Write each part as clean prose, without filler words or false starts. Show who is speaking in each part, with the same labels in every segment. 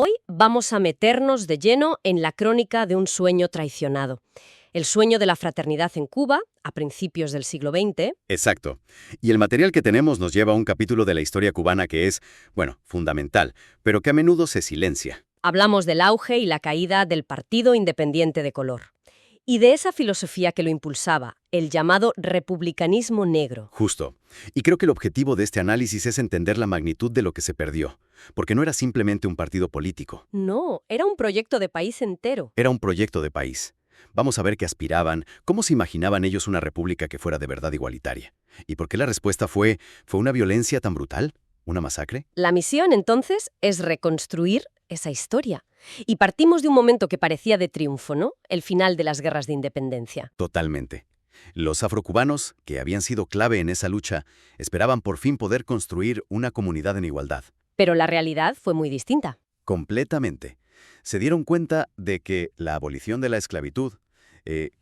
Speaker 1: Hoy vamos a meternos de lleno en la crónica de un sueño traicionado. El sueño de la fraternidad en Cuba, a principios del siglo XX.
Speaker 2: Exacto. Y el material que tenemos nos lleva a un capítulo de la historia cubana que es, bueno, fundamental, pero que a menudo se silencia.
Speaker 1: Hablamos del auge y la caída del Partido Independiente de Color. Y de esa filosofía que lo impulsaba, el llamado republicanismo negro.
Speaker 2: Justo. Y creo que el objetivo de este análisis es entender la magnitud de lo que se perdió, porque no era simplemente un partido político,
Speaker 1: No, era un proyecto de país entero.
Speaker 2: era un proyecto de país. Vamos a ver qué aspiraban, cómo se imaginaban ellos una república que fuera de verdad igualitaria. ¿Y por qué la respuesta fue una violencia tan brutal? ¿Una masacre?
Speaker 1: La misión, entonces, es reconstruir esa historia. Y partimos de un momento que parecía de triunfo, ¿no? El final de las guerras de independencia.
Speaker 2: Totalmente. Los afrocubanos, que habían sido clave en esa lucha, esperaban por fin poder construir una comunidad en igualdad.
Speaker 1: Pero la realidad fue muy distinta.
Speaker 2: Completamente. Se dieron cuenta de que la abolición de la esclavitud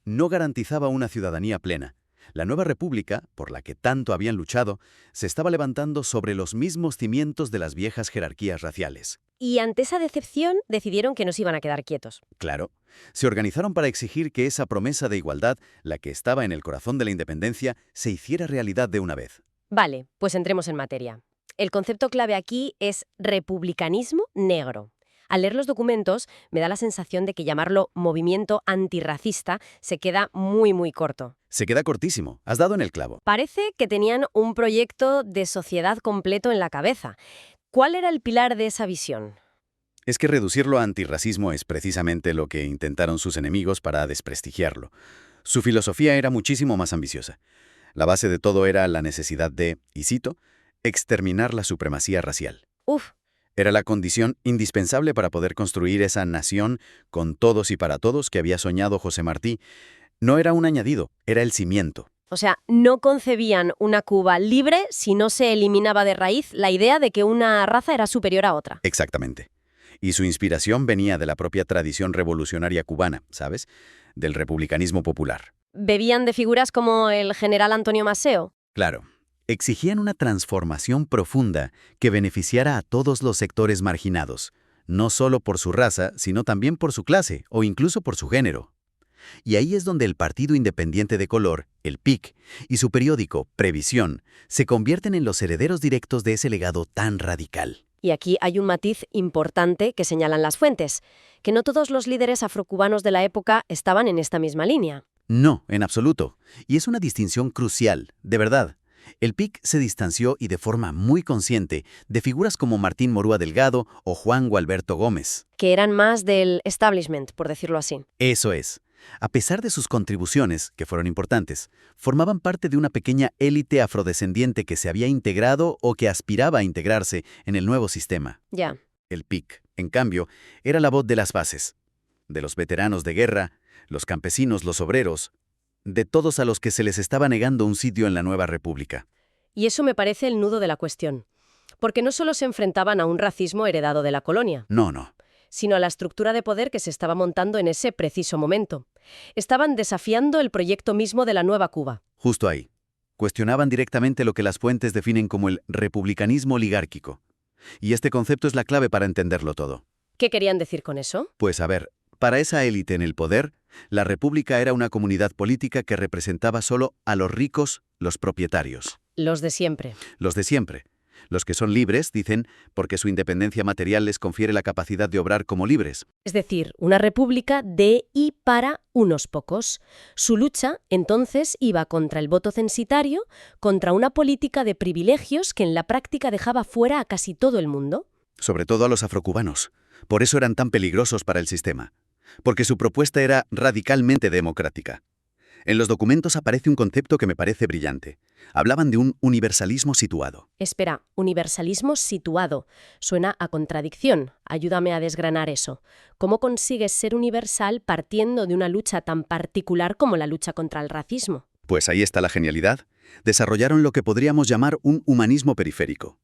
Speaker 2: no garantizaba una ciudadanía plena. La nueva república, por la que tanto habían luchado, se estaba levantando sobre los mismos cimientos de las viejas jerarquías raciales.
Speaker 1: Y ante esa decepción decidieron que no se iban a quedar quietos.
Speaker 2: Claro, se organizaron para exigir que esa promesa de igualdad, la que estaba en el corazón de la independencia, se hiciera realidad de una vez.
Speaker 1: Vale, pues entremos en materia. El concepto clave aquí es republicanismo negro. Al leer los documentos, me da la sensación de que llamarlo movimiento antirracista se queda muy corto.
Speaker 2: Se queda cortísimo, has dado en el clavo.
Speaker 1: Parece que tenían un proyecto de sociedad completo en la cabeza. ¿Cuál era el pilar de esa visión?
Speaker 2: Es que reducirlo a antirracismo es precisamente lo que intentaron sus enemigos para desprestigiarlo. Su filosofía era muchísimo más ambiciosa. La base de todo era la necesidad de, y cito, exterminar la supremacía racial.
Speaker 1: Uf,
Speaker 2: Era la condición indispensable para poder construir esa nación con todos y para todos que había soñado José Martí. No era un añadido, era el cimiento.
Speaker 1: o sea, no concebían una Cuba libre si no se eliminaba de raíz la idea de que una raza era superior a otra.
Speaker 2: Exactamente. Y su inspiración venía de la propia tradición revolucionaria cubana, ¿sabes? Del republicanismo popular.
Speaker 1: ¿Bebían de figuras como el general Antonio Maceo?
Speaker 2: Claro, exigían una transformación profunda que beneficiara a todos los sectores marginados, no solo por su raza, sino también por su clase o incluso por su género. Y ahí es donde el Partido Independiente de Color, el PIC, y su periódico, Previsión, se convierten en los herederos directos de ese legado tan radical.
Speaker 1: Y aquí hay un matiz importante que señalan las fuentes, que no todos los líderes afrocubanos de la época estaban en esta misma línea.
Speaker 2: No, en absoluto. Y es una distinción crucial, de verdad. El PIC se distanció y de forma muy consciente de figuras como Martín Morúa Delgado o Juan Gualberto Gómez.
Speaker 1: Que eran más del establishment, por decirlo así.
Speaker 2: Eso es. A pesar de sus contribuciones, que fueron importantes, formaban parte de una pequeña élite afrodescendiente que se había integrado o que aspiraba a integrarse en el nuevo sistema.
Speaker 1: Ya.
Speaker 2: El PIC, en cambio, era la voz de las bases, de los veteranos de guerra, los campesinos, los obreros, de todos a los que se les estaba negando un sitio en la nueva república.
Speaker 1: Y eso me parece el nudo de la cuestión. Porque no solo se enfrentaban a un racismo heredado de la colonia,
Speaker 2: No.
Speaker 1: sino a la estructura de poder que se estaba montando en ese preciso momento. Estaban desafiando el proyecto mismo de la nueva Cuba.
Speaker 2: Justo ahí. Cuestionaban directamente lo que las fuentes definen como el republicanismo oligárquico. Y este concepto es la clave para entenderlo todo.
Speaker 1: ¿Qué querían decir con eso?
Speaker 2: Pues a ver, para esa élite en el poder, la república era una comunidad política que representaba solo a los ricos, los propietarios.
Speaker 1: Los de siempre.
Speaker 2: Los de siempre. Los que son libres, dicen, porque su independencia material les confiere la capacidad de obrar como libres.
Speaker 1: Es decir, una república de y para unos pocos. Su lucha, entonces, iba contra el voto censitario, contra una política de privilegios que en la práctica dejaba fuera a casi todo el mundo.
Speaker 2: Sobre todo a los afrocubanos. Por eso eran tan peligrosos para el sistema. Porque su propuesta era radicalmente democrática. En los documentos aparece un concepto que me parece brillante. Hablaban de un universalismo situado.
Speaker 1: Espera, universalismo situado. Suena a contradicción. Ayúdame a desgranar eso. ¿Cómo consigues ser universal partiendo de una lucha tan particular como la lucha contra el racismo?
Speaker 2: Pues ahí está la genialidad. Desarrollaron lo que podríamos llamar un humanismo periférico.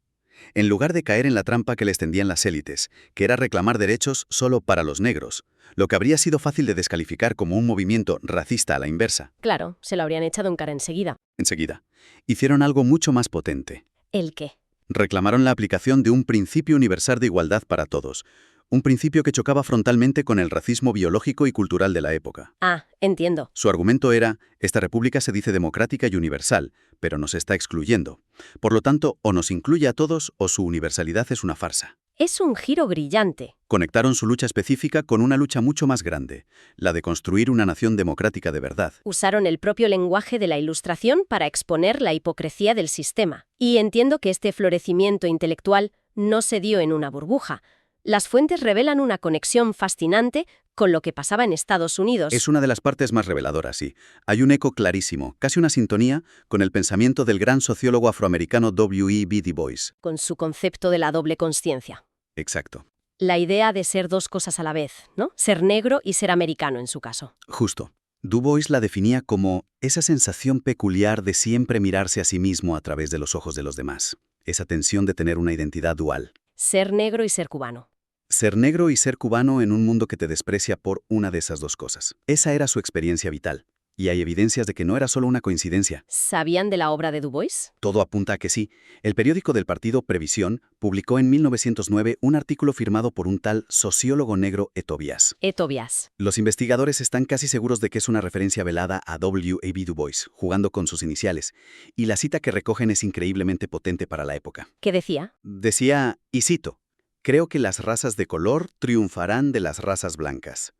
Speaker 2: En lugar de caer en la trampa que les tendían las élites, que era reclamar derechos solo para los negros, lo que habría sido fácil de descalificar como un movimiento racista a la inversa.
Speaker 1: Claro, se lo habrían echado en cara enseguida.
Speaker 2: Enseguida, hicieron algo mucho más potente.
Speaker 1: ¿El qué?
Speaker 2: Reclamaron la aplicación de un principio universal de igualdad para todos, un principio que chocaba frontalmente con el racismo biológico y cultural de la época.
Speaker 1: Ah, entiendo.
Speaker 2: Su argumento era, esta república se dice democrática y universal, pero nos está excluyendo. Por lo tanto, o nos incluye a todos o su universalidad es una farsa.
Speaker 1: Es un giro brillante.
Speaker 2: Conectaron su lucha específica con una lucha mucho más grande, la de construir una nación democrática de verdad.
Speaker 1: Usaron el propio lenguaje de la Ilustración para exponer la hipocresía del sistema. Y entiendo que este florecimiento intelectual no se dio en una burbuja. Las fuentes revelan una conexión fascinante con lo que pasaba en Estados Unidos.
Speaker 2: Es una de las partes más reveladoras, sí. Hay un eco clarísimo, casi una sintonía, con el pensamiento del gran sociólogo afroamericano W.E.B. Du Bois.
Speaker 1: Con su concepto de la doble consciencia.
Speaker 2: Exacto.
Speaker 1: La idea de ser dos cosas a la vez, ¿no? Ser negro y ser americano en su caso.
Speaker 2: Justo. Du Bois la definía como esa sensación peculiar de siempre mirarse a sí mismo a través de los ojos de los demás. Esa tensión de tener una identidad dual.
Speaker 1: Ser negro y ser cubano.
Speaker 2: Ser negro y ser cubano en un mundo que te desprecia por una de esas dos cosas. Esa era su experiencia vital. Y hay evidencias de que no era solo una coincidencia.
Speaker 1: ¿Sabían de la obra de Du Bois?
Speaker 2: Todo apunta a que sí. El periódico del partido Previsión publicó en 1909 un artículo firmado por un tal sociólogo negro Tobias.
Speaker 1: Tobias.
Speaker 2: Los investigadores están casi seguros de que es una referencia velada a W.E.B. Du Bois, jugando con sus iniciales. Y la cita que recogen es increíblemente potente para la época.
Speaker 1: ¿Qué decía?
Speaker 2: Decía, y cito, «Creo que las razas de color triunfarán de las razas blancas.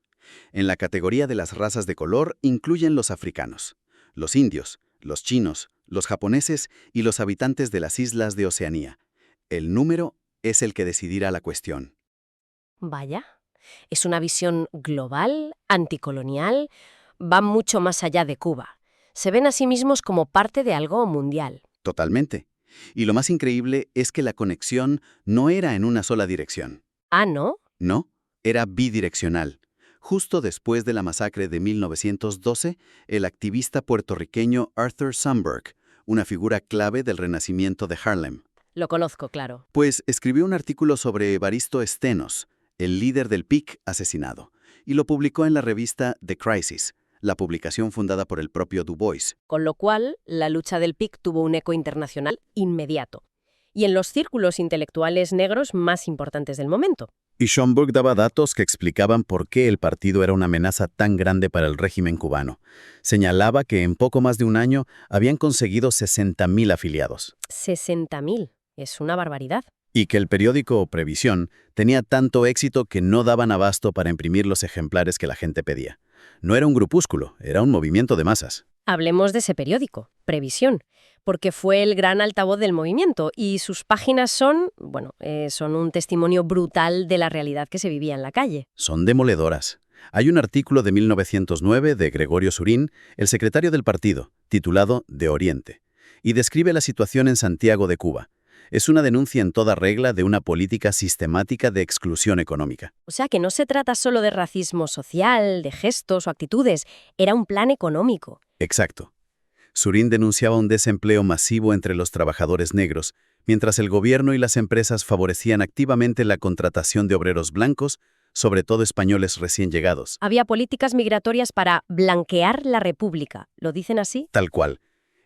Speaker 2: En la categoría de las razas de color incluyen los africanos, los indios, los chinos, los japoneses y los habitantes de las islas de Oceanía. El número es el que decidirá la cuestión».
Speaker 1: Vaya. Es una visión global, anticolonial, va mucho más allá de Cuba. Se ven a sí mismos como parte de algo mundial.
Speaker 2: Totalmente. Y lo más increíble es que la conexión no era en una sola dirección.
Speaker 1: Ah, ¿no?
Speaker 2: No, era bidireccional. Justo después de la masacre de 1912, el activista puertorriqueño Arthur Sandburg, una figura clave del renacimiento de Harlem,
Speaker 1: Lo conozco, claro.
Speaker 2: pues escribió un artículo sobre Evaristo Estenos, el líder del PIC asesinado, y lo publicó en la revista The Crisis, la publicación fundada por el propio Du Bois.
Speaker 1: Con lo cual, la lucha del PIC tuvo un eco internacional inmediato. Y en los círculos intelectuales negros más importantes del momento.
Speaker 2: Y Schomburg daba datos que explicaban por qué el partido era una amenaza tan grande para el régimen cubano. Señalaba que en poco más de un año habían conseguido 60.000 afiliados.
Speaker 1: 60.000. Es una barbaridad.
Speaker 2: Y que el periódico Previsión tenía tanto éxito que no daban abasto para imprimir los ejemplares que la gente pedía. No era un grupúsculo, era un movimiento de masas.
Speaker 1: Hablemos de ese periódico, Previsión, porque fue el gran altavoz del movimiento y sus páginas son un testimonio brutal de la realidad que se vivía en la calle.
Speaker 2: Son demoledoras. Hay un artículo de 1909 de Gregorio Surín, el secretario del partido, titulado De Oriente, y describe la situación en Santiago de Cuba. Es una denuncia en toda regla de una política sistemática de exclusión económica.
Speaker 1: O sea que no se trata solo de racismo social, de gestos o actitudes, era un plan económico.
Speaker 2: Exacto. Surín denunciaba un desempleo masivo entre los trabajadores negros, mientras el gobierno y las empresas favorecían activamente la contratación de obreros blancos, sobre todo españoles recién llegados.
Speaker 1: Había políticas migratorias para blanquear la república, ¿lo dicen así?
Speaker 2: Tal cual.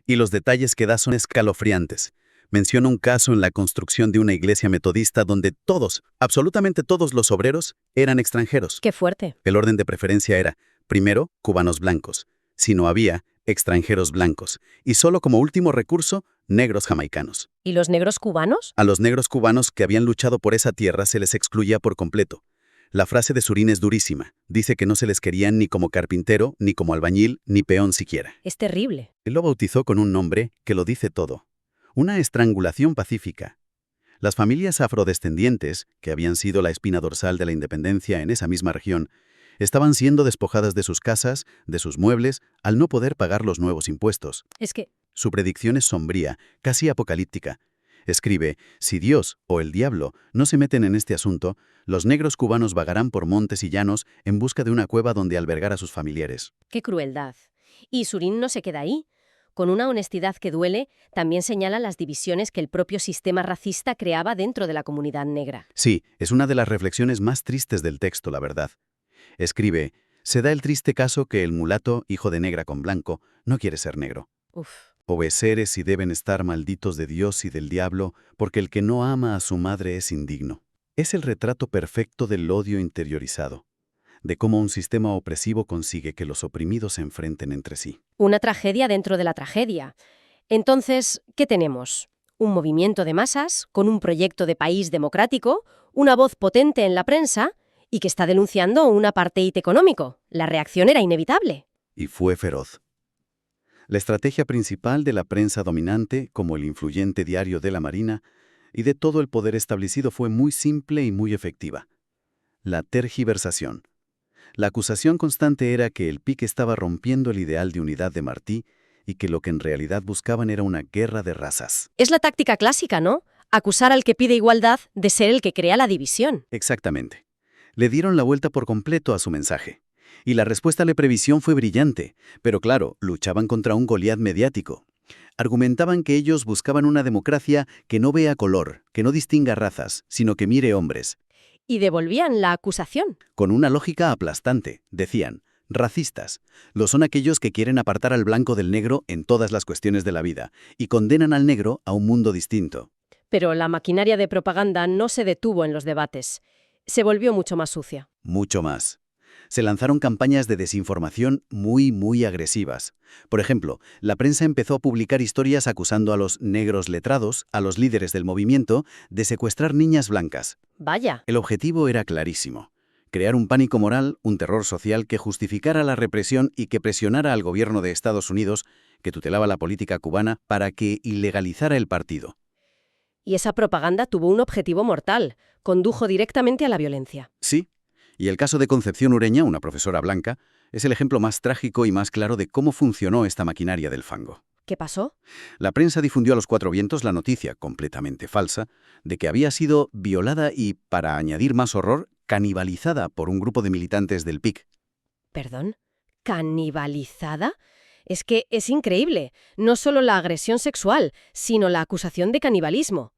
Speaker 2: Y los detalles que da son escalofriantes. Menciona un caso en la construcción de una iglesia metodista donde todos, absolutamente todos los obreros, eran extranjeros.
Speaker 1: ¡Qué fuerte!
Speaker 2: El orden de preferencia era, primero, cubanos blancos. Si no había, extranjeros blancos. Y solo como último recurso, negros jamaicanos.
Speaker 1: ¿Y los negros cubanos?
Speaker 2: A los negros cubanos que habían luchado por esa tierra se les excluía por completo. La frase de Surín es durísima. Dice que no se les querían ni como carpintero, ni como albañil, ni peón siquiera.
Speaker 1: Es terrible.
Speaker 2: Él lo bautizó con un nombre que lo dice todo. Una estrangulación pacífica. Las familias afrodescendientes, que habían sido la espina dorsal de la independencia en esa misma región, estaban siendo despojadas de sus casas, de sus muebles, al no poder pagar los nuevos impuestos.
Speaker 1: Es que...
Speaker 2: Su predicción es sombría, casi apocalíptica. Escribe, si Dios o el diablo no se meten en este asunto, los negros cubanos vagarán por montes y llanos en busca de una cueva donde albergar a sus familiares.
Speaker 1: ¡Qué crueldad! Y Surín no se queda ahí. Con una honestidad que duele, también señala las divisiones que el propio sistema racista creaba dentro de la comunidad negra.
Speaker 2: Sí, es una de las reflexiones más tristes del texto, la verdad. Escribe, se da el triste caso que el mulato, hijo de negra con blanco, no quiere ser negro.
Speaker 1: Uf.
Speaker 2: Obeceres y deben estar malditos de Dios y del diablo, porque el que no ama a su madre es indigno. Es el retrato perfecto del odio interiorizado, de cómo un sistema opresivo consigue que los oprimidos se enfrenten entre sí.
Speaker 1: Una tragedia dentro de la tragedia. Entonces, ¿qué tenemos? Un movimiento de masas, con un proyecto de país democrático, una voz potente en la prensa y que está denunciando un apartheid económico. La reacción era inevitable.
Speaker 2: Y fue feroz. La estrategia principal de la prensa dominante, como el influyente diario de la Marina, y de todo el poder establecido fue muy simple y muy efectiva. La tergiversación. La acusación constante era que el PIC estaba rompiendo el ideal de unidad de Martí y que lo que en realidad buscaban era una guerra de razas.
Speaker 1: Es la táctica clásica, ¿no? Acusar al que pide igualdad de ser el que crea la división.
Speaker 2: Exactamente. Le dieron la vuelta por completo a su mensaje. Y la respuesta a la previsión fue brillante, pero claro, luchaban contra un Goliat mediático. Argumentaban que ellos buscaban una democracia que no vea color, que no distinga razas, sino que mire hombres.
Speaker 1: Y devolvían la acusación.
Speaker 2: Con una lógica aplastante, decían, racistas. Lo son aquellos que quieren apartar al blanco del negro en todas las cuestiones de la vida, y condenan al negro a un mundo distinto.
Speaker 1: Pero la maquinaria de propaganda no se detuvo en los debates. Se volvió mucho más sucia.
Speaker 2: Mucho más. Se lanzaron campañas de desinformación muy agresivas. Por ejemplo, la prensa empezó a publicar historias acusando a los negros letrados, a los líderes del movimiento, de secuestrar niñas blancas.
Speaker 1: Vaya.
Speaker 2: El objetivo era clarísimo: crear un pánico moral, un terror social que justificara la represión y que presionara al gobierno de Estados Unidos, que tutelaba la política cubana, para que ilegalizara el partido.
Speaker 1: Y esa propaganda tuvo un objetivo mortal. Condujo directamente a la violencia.
Speaker 2: Sí. Y el caso de Concepción Ureña, una profesora blanca, es el ejemplo más trágico y más claro de cómo funcionó esta maquinaria del fango.
Speaker 1: ¿Qué pasó?
Speaker 2: La prensa difundió a los cuatro vientos la noticia, completamente falsa, de que había sido violada y, para añadir más horror, canibalizada por un grupo de militantes del PIC.
Speaker 1: ¿Perdón? ¿Canibalizada? Es que es increíble. No solo la agresión sexual, sino la acusación de canibalismo.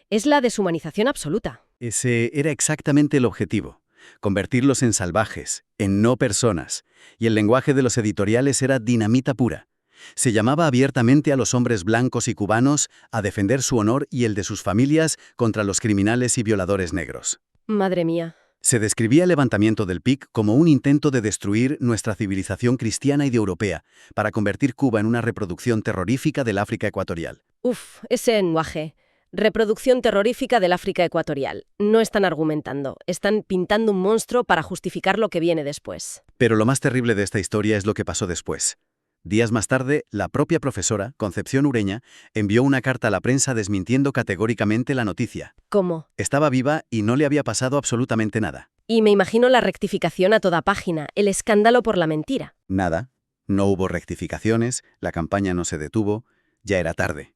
Speaker 1: Es la deshumanización absoluta.
Speaker 2: Ese era exactamente el objetivo: convertirlos en salvajes, en no personas, y el lenguaje de los editoriales era dinamita pura. Se llamaba abiertamente a los hombres blancos y cubanos a defender su honor y el de sus familias contra los criminales y violadores negros.
Speaker 1: Madre mía.
Speaker 2: Se describía el levantamiento del PIC como un intento de destruir nuestra civilización cristiana y de europea, para convertir Cuba en una reproducción terrorífica del África ecuatorial.
Speaker 1: Uf, ese lenguaje. Reproducción terrorífica del África ecuatorial. No están argumentando, están pintando un monstruo para justificar lo que viene después.
Speaker 2: Pero lo más terrible de esta historia es lo que pasó después. Días más tarde, la propia profesora, Concepción Ureña, envió una carta a la prensa desmintiendo categóricamente la noticia.
Speaker 1: ¿Cómo?
Speaker 2: Estaba viva y no le había pasado absolutamente nada.
Speaker 1: Y me imagino la rectificación a toda página, el escándalo por la mentira.
Speaker 2: Nada. No hubo rectificaciones, la campaña no se detuvo, ya era tarde.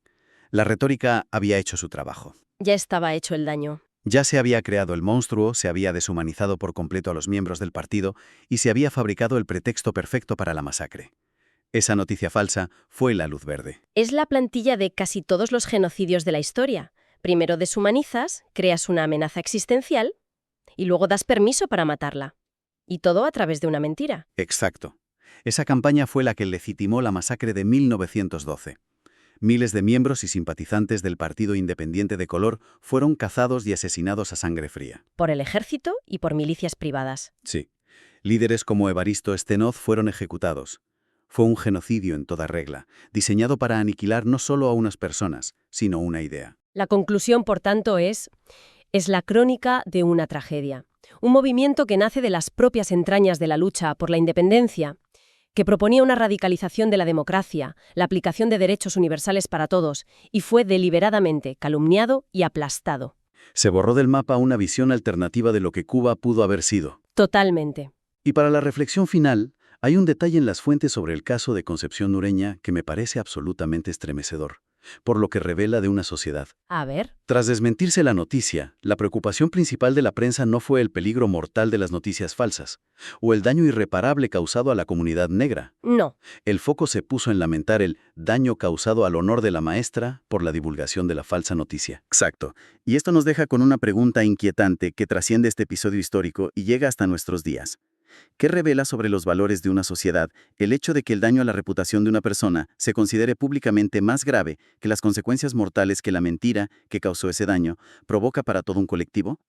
Speaker 2: La retórica había hecho su trabajo.
Speaker 1: Ya estaba hecho el daño.
Speaker 2: Ya se había creado el monstruo, se había deshumanizado por completo a los miembros del partido y se había fabricado el pretexto perfecto para la masacre. Esa noticia falsa fue la luz verde.
Speaker 1: Es la plantilla de casi todos los genocidios de la historia. Primero deshumanizas, creas una amenaza existencial y luego das permiso para matarla. Y todo a través de una mentira.
Speaker 2: Exacto. Esa campaña fue la que legitimó la masacre de 1912. Miles de miembros y simpatizantes del Partido Independiente de Color fueron cazados y asesinados a sangre fría.
Speaker 1: Por el ejército y por milicias privadas.
Speaker 2: Sí. Líderes como Evaristo Estenoz fueron ejecutados. Fue un genocidio en toda regla, diseñado para aniquilar no solo a unas personas, sino una idea.
Speaker 1: La conclusión, por tanto, es la crónica de una tragedia. Un movimiento que nace de las propias entrañas de la lucha por la independencia, que proponía una radicalización de la democracia, la aplicación de derechos universales para todos, y fue deliberadamente calumniado y aplastado.
Speaker 2: Se borró del mapa una visión alternativa de lo que Cuba pudo haber sido.
Speaker 1: Totalmente.
Speaker 2: Y para la reflexión final, hay un detalle en las fuentes sobre el caso de Concepción Ureña que me parece absolutamente estremecedor, por lo que revela de una sociedad.
Speaker 1: A ver.
Speaker 2: Tras desmentirse la noticia, la preocupación principal de la prensa no fue el peligro mortal de las noticias falsas, o el daño irreparable causado a la comunidad negra.
Speaker 1: No.
Speaker 2: El foco se puso en lamentar el daño causado al honor de la maestra por la divulgación de la falsa noticia. Exacto. Y esto nos deja con una pregunta inquietante que trasciende este episodio histórico y llega hasta nuestros días. ¿Qué revela sobre los valores de una sociedad el hecho de que el daño a la reputación de una persona se considere públicamente más grave que las consecuencias mortales que la mentira que causó ese daño provoca para todo un colectivo?